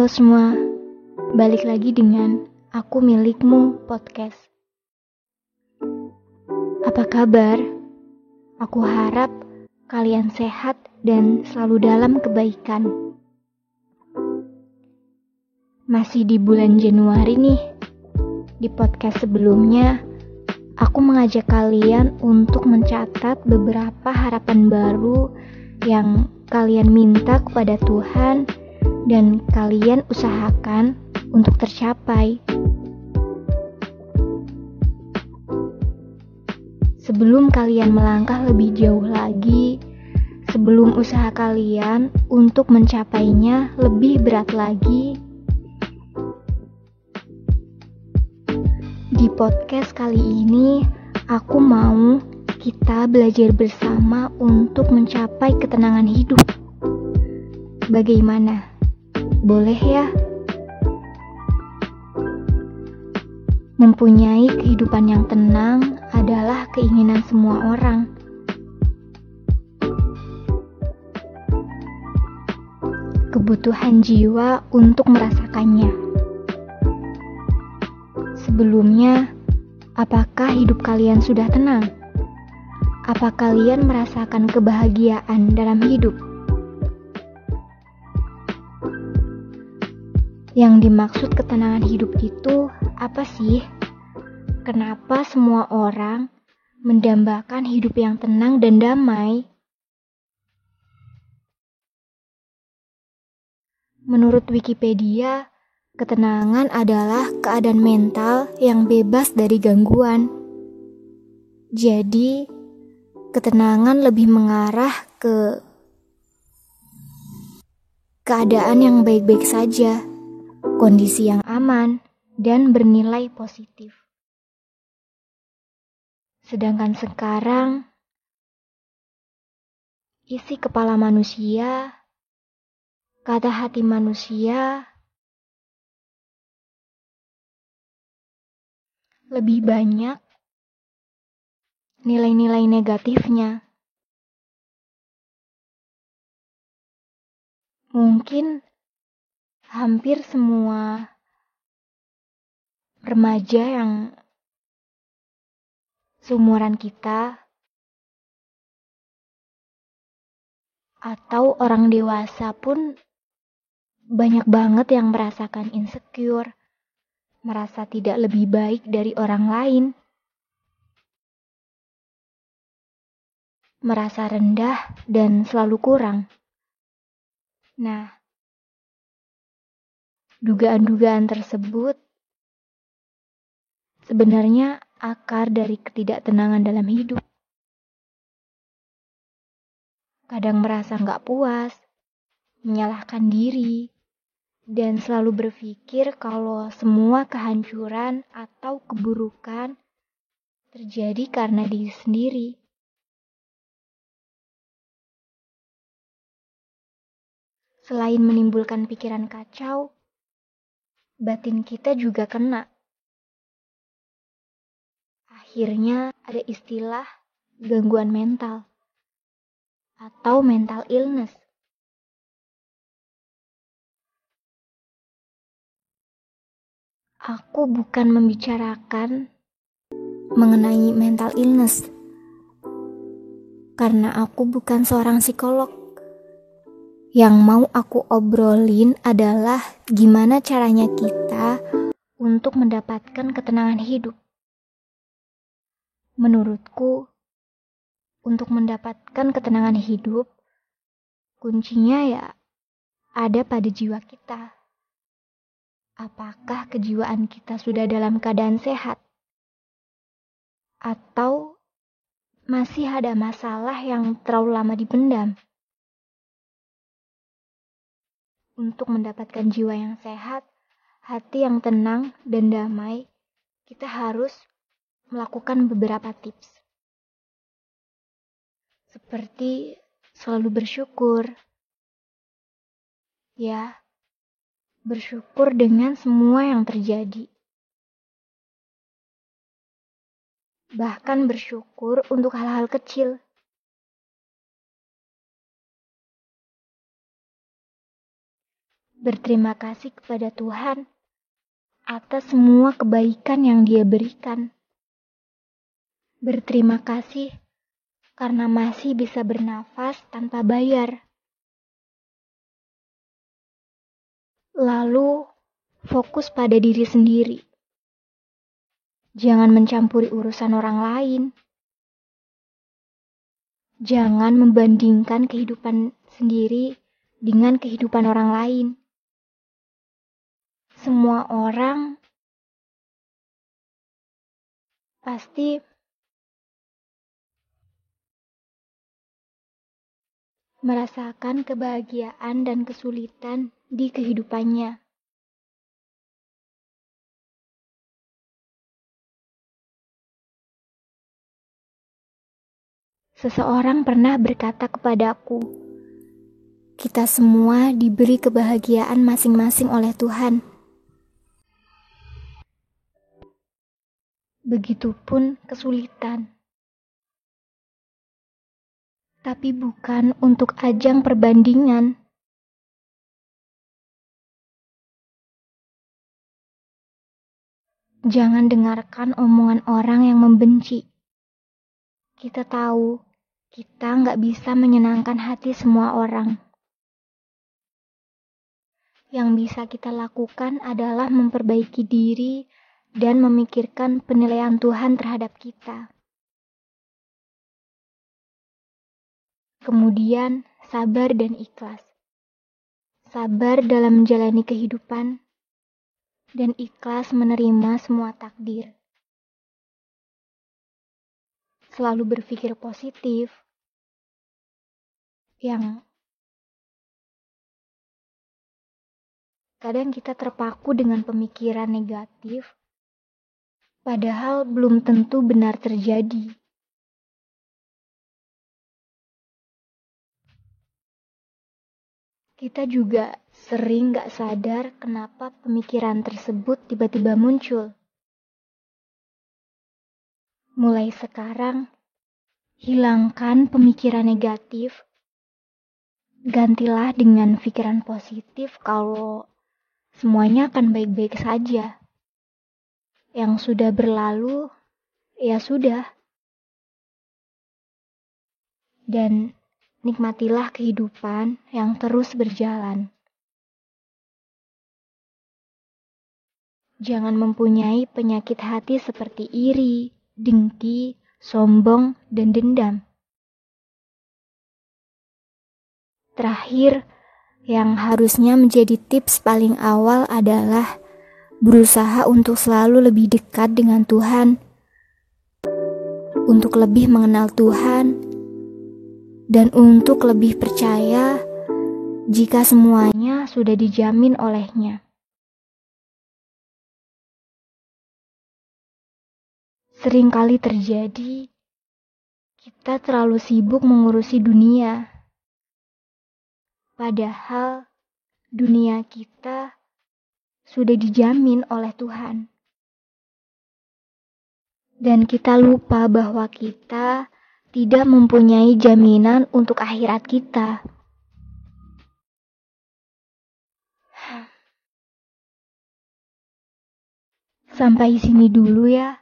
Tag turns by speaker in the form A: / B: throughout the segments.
A: Halo semua, balik lagi dengan Aku Milikmu Podcast. Apa kabar? Aku harap kalian sehat dan selalu dalam kebaikan. Masih di bulan Januari nih. Di podcast sebelumnya, aku mengajak kalian untuk mencatat beberapa harapan baru yang kalian minta kepada Tuhan dan kalian usahakan untuk tercapai. Sebelum kalian melangkah lebih jauh lagi, sebelum usaha kalian untuk mencapainya lebih berat lagi, di podcast kali ini aku mau kita belajar bersama untuk mencapai ketenangan hidup. Bagaimana? Boleh ya? Mempunyai kehidupan yang tenang adalah keinginan semua orang. Kebutuhan jiwa untuk merasakannya. Sebelumnya, apakah hidup kalian sudah tenang? Apa kalian merasakan kebahagiaan dalam hidup? Yang dimaksud ketenangan hidup itu apa sih? Kenapa semua orang mendambakan hidup yang tenang dan damai? Menurut Wikipedia, ketenangan adalah keadaan mental yang bebas dari gangguan. Jadi, ketenangan lebih mengarah ke keadaan yang baik-baik saja, kondisi yang aman, dan bernilai positif. Sedangkan sekarang, isi kepala manusia, kata hati manusia, lebih banyak nilai-nilai negatifnya. Mungkin hampir semua remaja yang seumuran kita atau orang dewasa pun banyak banget yang merasakan insecure, merasa tidak lebih baik dari orang lain, merasa rendah dan selalu kurang. Nah, dugaan-dugaan tersebut sebenarnya akar dari ketidaktenangan dalam hidup. Kadang merasa gak puas, menyalahkan diri, dan selalu berpikir kalau semua kehancuran atau keburukan terjadi karena diri sendiri. Selain menimbulkan pikiran kacau, batin kita juga kena. Akhirnya ada istilah gangguan mental atau mental illness. Aku bukan membicarakan mengenai mental illness karena aku bukan seorang psikolog. Yang mau aku obrolin adalah gimana caranya kita untuk mendapatkan ketenangan hidup. Menurutku, untuk mendapatkan ketenangan hidup, kuncinya ya ada pada jiwa kita. Apakah kejiwaan kita sudah dalam keadaan sehat? Atau masih ada masalah yang terlalu lama dipendam? Untuk mendapatkan jiwa yang sehat, hati yang tenang dan damai, kita harus melakukan beberapa tips. Seperti selalu bersyukur. Ya, bersyukur dengan semua yang terjadi. Bahkan bersyukur untuk hal-hal kecil. Berterima kasih kepada Tuhan atas semua kebaikan yang Dia berikan. Berterima kasih karena masih bisa bernafas tanpa bayar. Lalu, fokus pada diri sendiri. Jangan mencampuri urusan orang lain. Jangan membandingkan kehidupan sendiri dengan kehidupan orang lain. Semua orang pasti merasakan kebahagiaan dan kesulitan di kehidupannya. Seseorang pernah berkata kepadaku, kita semua diberi kebahagiaan masing-masing oleh Tuhan. Begitupun kesulitan. Tapi bukan untuk ajang perbandingan. Jangan dengarkan omongan orang yang membenci. Kita tahu, kita nggak bisa menyenangkan hati semua orang. Yang bisa kita lakukan adalah memperbaiki diri dan memikirkan penilaian Tuhan terhadap kita. Kemudian, sabar dan ikhlas. Sabar dalam menjalani kehidupan dan ikhlas menerima semua takdir. Selalu berpikir positif, yang kadang kita terpaku dengan pemikiran negatif, padahal belum tentu benar terjadi. Kita juga sering gak sadar kenapa pemikiran tersebut tiba-tiba muncul. Mulai sekarang, hilangkan pemikiran negatif. Gantilah dengan pikiran positif kalau semuanya akan baik-baik saja. Yang sudah berlalu, ya sudah. Dan nikmatilah kehidupan yang terus berjalan. Jangan mempunyai penyakit hati seperti iri, dengki, sombong, dan dendam. Terakhir, yang harusnya menjadi tips paling awal adalah berusaha untuk selalu lebih dekat dengan Tuhan, untuk lebih mengenal Tuhan, dan untuk lebih percaya jika semuanya sudah dijamin olehnya. Seringkali terjadi, kita terlalu sibuk mengurusi dunia. Padahal dunia kita sudah dijamin oleh Tuhan. Dan kita lupa bahwa kita tidak mempunyai jaminan untuk akhirat kita. Sampai sini dulu ya.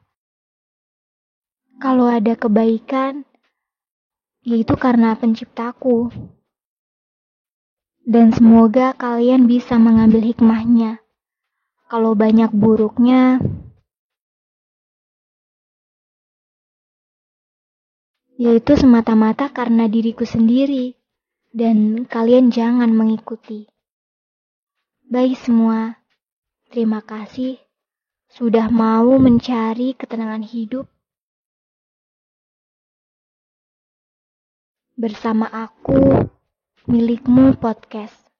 A: Kalau ada kebaikan, yaitu karena penciptaku. Dan semoga kalian bisa mengambil hikmahnya. Kalau banyak buruknya, yaitu semata-mata karena diriku sendiri. Dan kalian jangan mengikuti. Bye semua. Terima kasih sudah mau mencari ketenangan hidup bersama aku, Milikmu Podcast.